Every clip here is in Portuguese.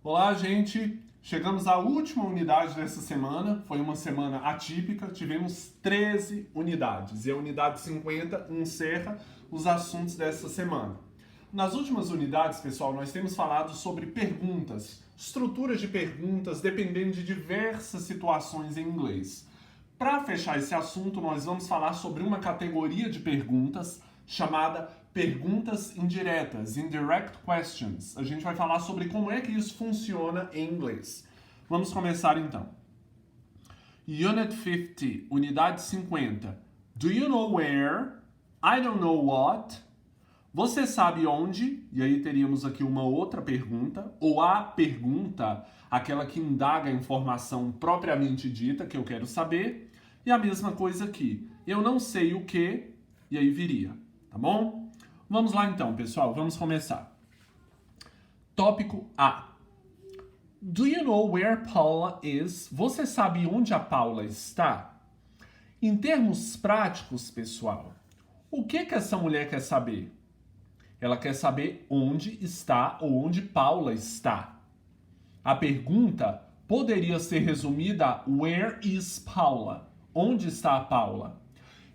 Olá, gente! Chegamos à última unidade dessa semana. Foi uma semana atípica, tivemos 13 unidades e a unidade 50 encerra os assuntos dessa semana. Nas últimas unidades, pessoal, nós temos falado sobre perguntas, estruturas de perguntas dependendo de diversas situações em inglês. Para fechar esse assunto, nós vamos falar sobre uma categoria de perguntas chamada perguntas indiretas, indirect questions. A gente vai falar sobre como é que isso funciona em inglês. Vamos começar então. Unit 50, unidade 50. Do you know where? I don't know what. Você sabe onde? E aí teríamos aqui uma outra pergunta, ou a pergunta, aquela que indaga a informação propriamente dita, que eu quero saber. E a mesma coisa aqui. Eu não sei o que, e aí viria, tá bom? Vamos lá então, pessoal, vamos começar. Tópico A. Do you know where Paula is? Você sabe onde a Paula está? Em termos práticos, pessoal, o que essa mulher quer saber? Ela quer saber onde está ou onde Paula está. A pergunta poderia ser resumida Where is Paula? Onde está a Paula?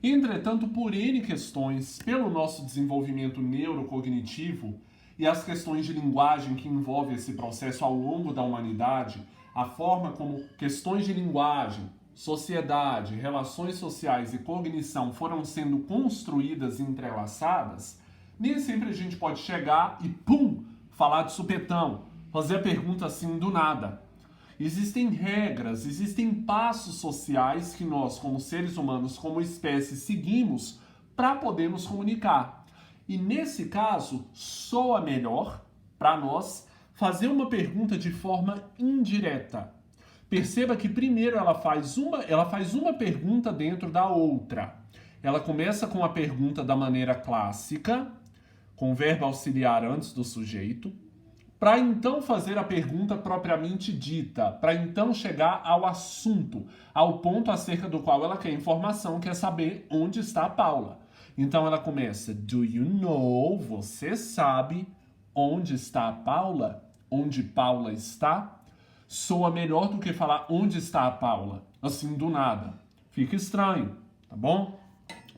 Entretanto, por N questões, pelo nosso desenvolvimento neurocognitivo e as questões de linguagem que envolvem esse processo ao longo da humanidade, a forma como questões de linguagem, sociedade, relações sociais e cognição foram sendo construídas e entrelaçadas, nem sempre a gente pode chegar e, pum, falar de supetão, fazer a pergunta assim do nada. Existem regras, existem passos sociais que nós, como seres humanos, como espécie, seguimos para poder nos comunicar. E nesse caso, soa melhor para nós fazer uma pergunta de forma indireta. Perceba que primeiro ela faz uma pergunta dentro da outra. Ela começa com a pergunta da maneira clássica, com o verbo auxiliar antes do sujeito, para então fazer a pergunta propriamente dita, para então chegar ao assunto, ao ponto acerca do qual ela quer informação, quer saber onde está a Paula. Então ela começa, do you know, você sabe onde está a Paula? Onde Paula está? Soa melhor do que falar onde está a Paula, assim do nada. Fica estranho, tá bom?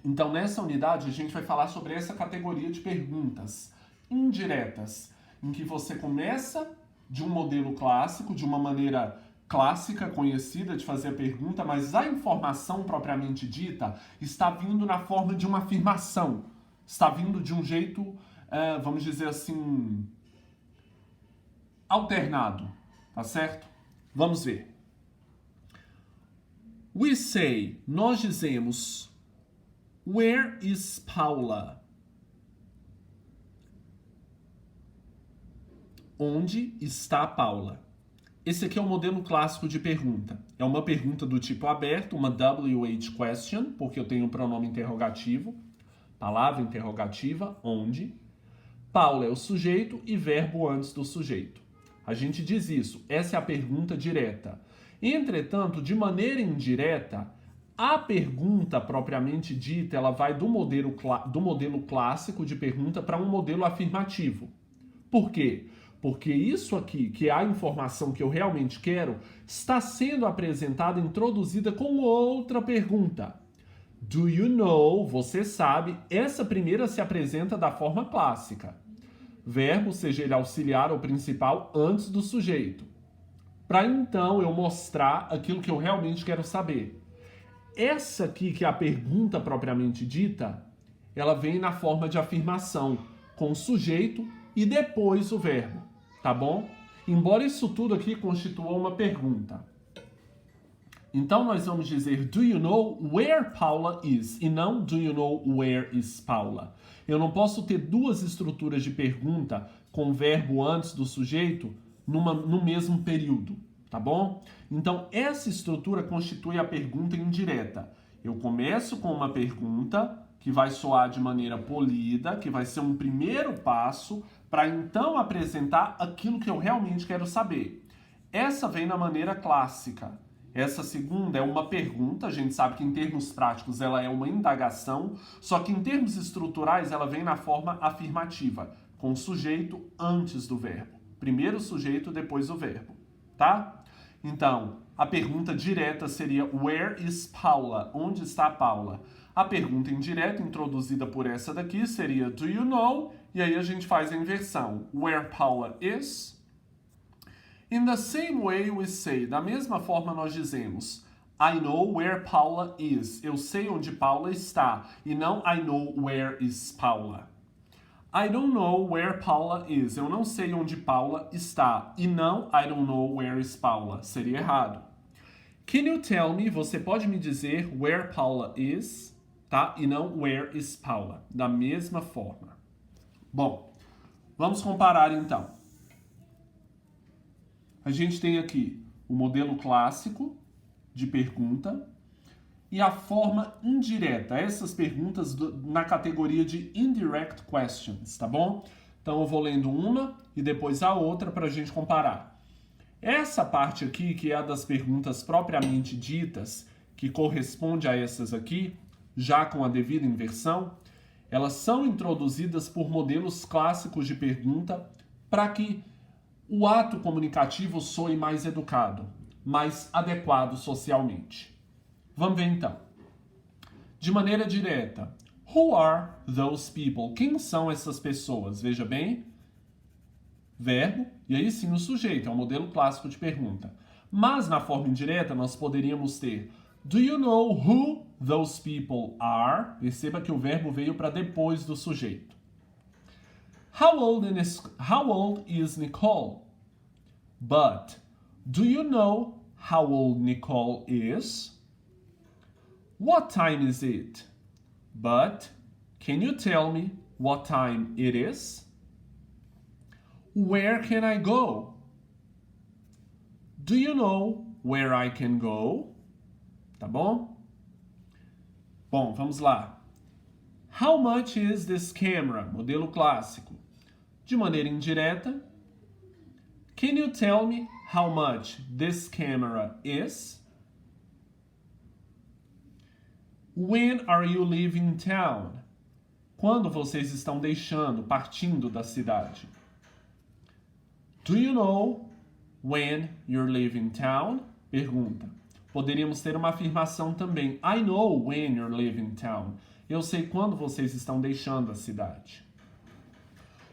Então nessa unidade a gente vai falar sobre essa categoria de perguntas indiretas, em que você começa de um modelo clássico, de uma maneira clássica, conhecida de fazer a pergunta, mas a informação propriamente dita está vindo na forma de uma afirmação. Está vindo de um jeito, vamos dizer assim, alternado, tá certo? Vamos ver. We say, nós dizemos, where is Paula? Onde está a Paula? Esse aqui é o modelo clássico de pergunta. É uma pergunta do tipo aberto, uma WH question, porque eu tenho o pronome interrogativo, palavra interrogativa, onde. Paula é o sujeito e verbo antes do sujeito. A gente diz isso, essa é a pergunta direta. Entretanto, de maneira indireta, a pergunta propriamente dita, ela vai do modelo clássico de pergunta para um modelo afirmativo. Por quê? Porque isso aqui, que é a informação que eu realmente quero, está sendo apresentada, introduzida com outra pergunta. Do you know? Você sabe. Essa primeira se apresenta da forma clássica. Verbo, seja ele auxiliar ou principal, antes do sujeito. Para então eu mostrar aquilo que eu realmente quero saber. Essa aqui, que é a pergunta propriamente dita, ela vem na forma de afirmação, com o sujeito e depois o verbo. Tá bom? Embora isso tudo aqui constitua uma pergunta. Então nós vamos dizer do you know where Paula is e não do you know where is Paula. Eu não posso ter duas estruturas de pergunta com verbo antes do sujeito no mesmo período, tá bom? Então essa estrutura constitui a pergunta indireta. Eu começo com uma pergunta que vai soar de maneira polida, que vai ser um primeiro passo para então apresentar aquilo que eu realmente quero saber. Essa vem na maneira clássica. Essa segunda é uma pergunta, a gente sabe que em termos práticos ela é uma indagação, só que em termos estruturais ela vem na forma afirmativa, com o sujeito antes do verbo. Primeiro o sujeito, depois o verbo, tá? Então, a pergunta direta seria Where is Paula? Onde está Paula? A pergunta indireta, introduzida por essa daqui, seria Do you know? E aí a gente faz a inversão. Where Paula is? In the same way we say, da mesma forma nós dizemos I know where Paula is. Eu sei onde Paula está. E não I know where is Paula. I don't know where Paula is. Eu não sei onde Paula está. E não I don't know where is Paula. Seria errado. Can you tell me? Você pode me dizer where Paula is? Tá? E não where is Paula. Da mesma forma. Bom, vamos comparar então. A gente tem aqui o modelo clássico de pergunta e a forma indireta. Essas perguntas na categoria de indirect questions, tá bom? Então eu vou lendo uma e depois a outra para a gente comparar. Essa parte aqui, que é a das perguntas propriamente ditas, que corresponde a essas aqui, já com a devida inversão, elas são introduzidas por modelos clássicos de pergunta para que o ato comunicativo soe mais educado, mais adequado socialmente. Vamos ver então. De maneira direta, who are those people? Quem são essas pessoas? Veja bem, verbo, e aí sim o sujeito, é um modelo clássico de pergunta. Mas na forma indireta nós poderíamos ter do you know who those people are? Perceba que o verbo veio para depois do sujeito. How old is Nicole? But, do you know how old Nicole is? What time is it? But, can you tell me what time it is? Where can I go? Do you know where I can go? Tá bom? Bom, vamos lá. How much is this camera? Modelo clássico. De maneira indireta, can you tell me how much this camera is? When are you leaving town? Quando vocês estão deixando, partindo da cidade? Do you know when you're leaving town? Pergunta. Poderíamos ter uma afirmação também. I know when you're leaving town. Eu sei quando vocês estão deixando a cidade.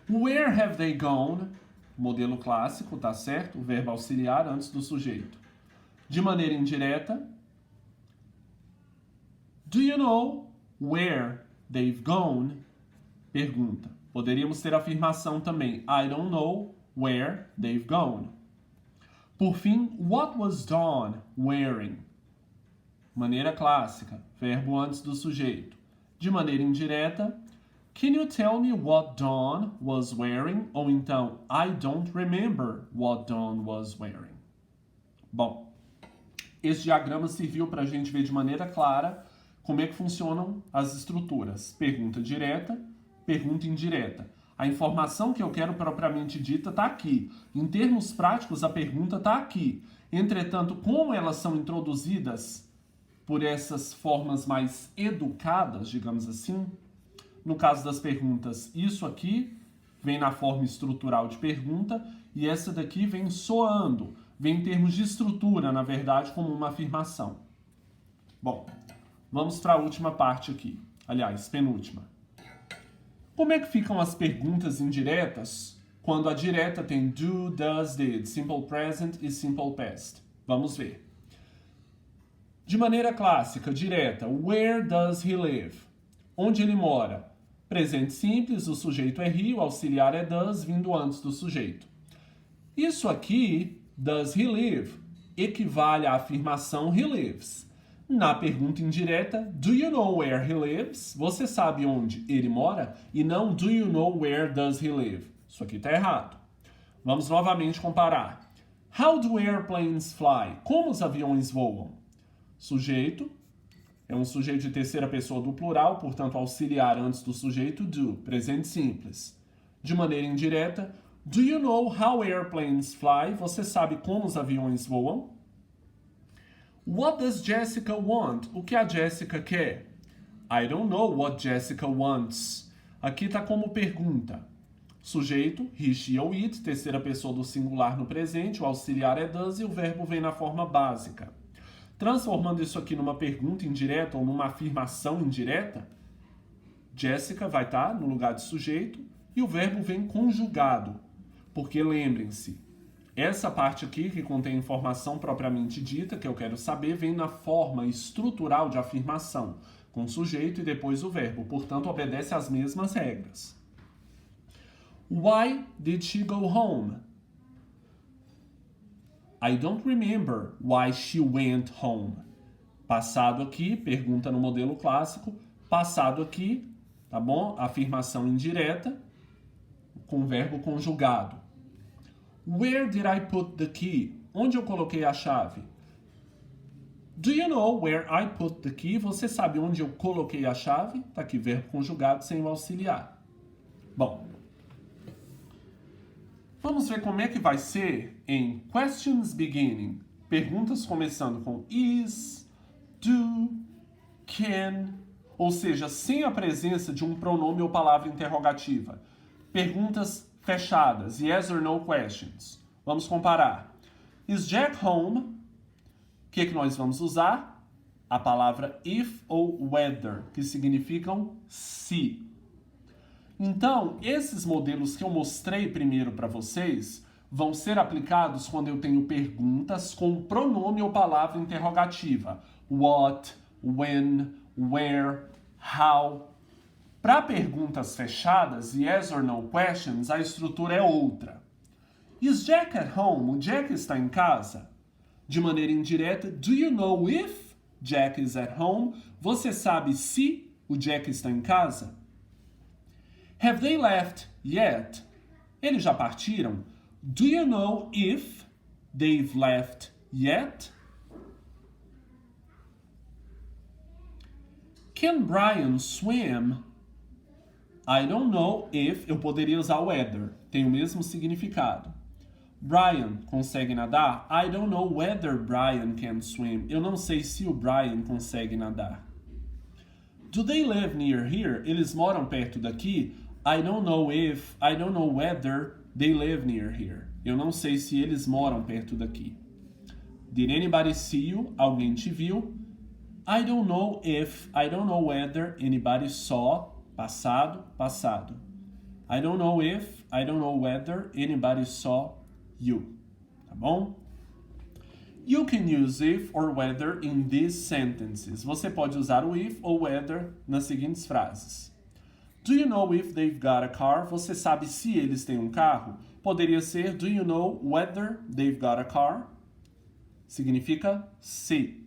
Where have they gone? Modelo clássico, tá certo? O verbo auxiliar antes do sujeito. De maneira indireta, do you know where they've gone? Pergunta. Poderíamos ter afirmação também. I don't know where they've gone. Por fim, what was Dawn wearing? Maneira clássica, verbo antes do sujeito. De maneira indireta, can you tell me what Dawn was wearing? Ou então, I don't remember what Dawn was wearing. Bom, esse diagrama serviu para a gente ver de maneira clara como é que funcionam as estruturas. Pergunta direta, pergunta indireta. A informação que eu quero propriamente dita está aqui. Em termos práticos, a pergunta está aqui. Entretanto, como elas são introduzidas por essas formas mais educadas, digamos assim, no caso das perguntas, isso aqui vem na forma estrutural de pergunta e essa daqui vem soando, vem em termos de estrutura, na verdade, como uma afirmação. Bom, vamos para a última parte aqui. Aliás, penúltima. Como é que ficam as perguntas indiretas quando a direta tem do, does, did, simple present e simple past? Vamos ver. De maneira clássica, direta, where does he live? Onde ele mora? Presente simples, o sujeito é he, o auxiliar é does, vindo antes do sujeito. Isso aqui, does he live, equivale à afirmação he lives. Na pergunta indireta, do you know where he lives? Você sabe onde ele mora? E não do you know where does he live? Isso aqui está errado. Vamos novamente comparar. How do airplanes fly? Como os aviões voam? Sujeito é um sujeito de terceira pessoa do plural, portanto auxiliar antes do sujeito do, presente simples. De maneira indireta, do you know how airplanes fly? Você sabe como os aviões voam? What does Jessica want? O que a Jessica quer? I don't know what Jessica wants. Aqui está como pergunta. Sujeito, he, she ou it, terceira pessoa do singular no presente, o auxiliar é does e o verbo vem na forma básica. Transformando isso aqui numa pergunta indireta ou numa afirmação indireta, Jessica vai estar no lugar de sujeito e o verbo vem conjugado. Porque lembrem-se, essa parte aqui que contém informação propriamente dita, que eu quero saber, vem na forma estrutural de afirmação, com sujeito e depois o verbo. Portanto, obedece às mesmas regras. Why did she go home? I don't remember why she went home. Passado aqui, pergunta no modelo clássico. Passado aqui, tá bom? Afirmação indireta com verbo conjugado. Where did I put the key? Onde eu coloquei a chave? Do you know where I put the key? Você sabe onde eu coloquei a chave? Tá aqui, verbo conjugado sem o auxiliar. Bom, vamos ver como é que vai ser em questions beginning. Perguntas começando com is, do, can, ou seja, sem a presença de um pronome ou palavra interrogativa. Perguntas fechadas, yes or no questions. Vamos comparar. Is Jack home? O que nós vamos usar? A palavra if ou whether, que significam se. Então, esses modelos que eu mostrei primeiro para vocês vão ser aplicados quando eu tenho perguntas com pronome ou palavra interrogativa. What, when, where, how. Para perguntas fechadas, yes or no questions, a estrutura é outra. Is Jack at home? O Jack está em casa? De maneira indireta, do you know if Jack is at home? Você sabe se o Jack está em casa? Have they left yet? Eles já partiram? Do you know if they've left yet? Can Brian swim? I don't know if, eu poderia usar whether, tem o mesmo significado. Brian consegue nadar? I don't know whether Brian can swim. Eu não sei se o Brian consegue nadar. Do they live near here? Eles moram perto daqui? I don't know whether they live near here. Eu não sei se eles moram perto daqui. Did anybody see you? Alguém te viu? I don't know whether anybody saw. Passado, passado. I don't know whether anybody saw you. Tá bom? You can use if or whether in these sentences. Você pode usar o if ou whether nas seguintes frases. Do you know if they've got a car? Você sabe se eles têm um carro? Poderia ser do you know whether they've got a car? Significa se.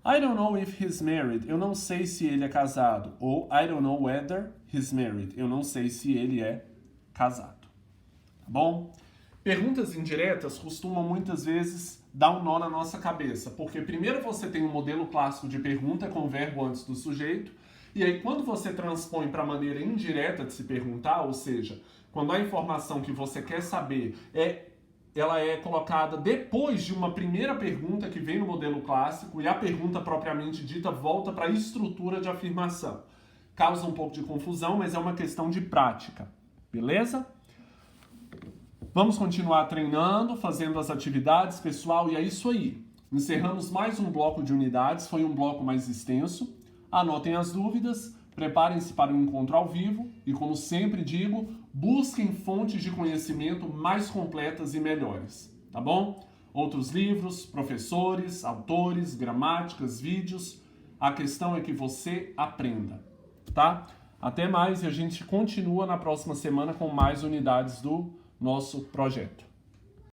I don't know if he's married. Eu não sei se ele é casado. Ou I don't know whether he's married. Eu não sei se ele é casado. Tá bom? Perguntas indiretas costumam muitas vezes dar um nó na nossa cabeça. Porque primeiro você tem um modelo clássico de pergunta com o verbo antes do sujeito. E aí quando você transpõe para a maneira indireta de se perguntar, ou seja, quando a informação que você quer saber ela é colocada depois de uma primeira pergunta que vem no modelo clássico e a pergunta propriamente dita volta para a estrutura de afirmação. Causa um pouco de confusão, mas é uma questão de prática. Beleza? Vamos continuar treinando, fazendo as atividades, pessoal, e é isso aí. Encerramos mais um bloco de unidades, foi um bloco mais extenso. Anotem as dúvidas, preparem-se para o encontro ao vivo e, como sempre digo, busquem fontes de conhecimento mais completas e melhores, tá bom? Outros livros, professores, autores, gramáticas, vídeos. A questão é que você aprenda, tá? Até mais e a gente continua na próxima semana com mais unidades do nosso projeto.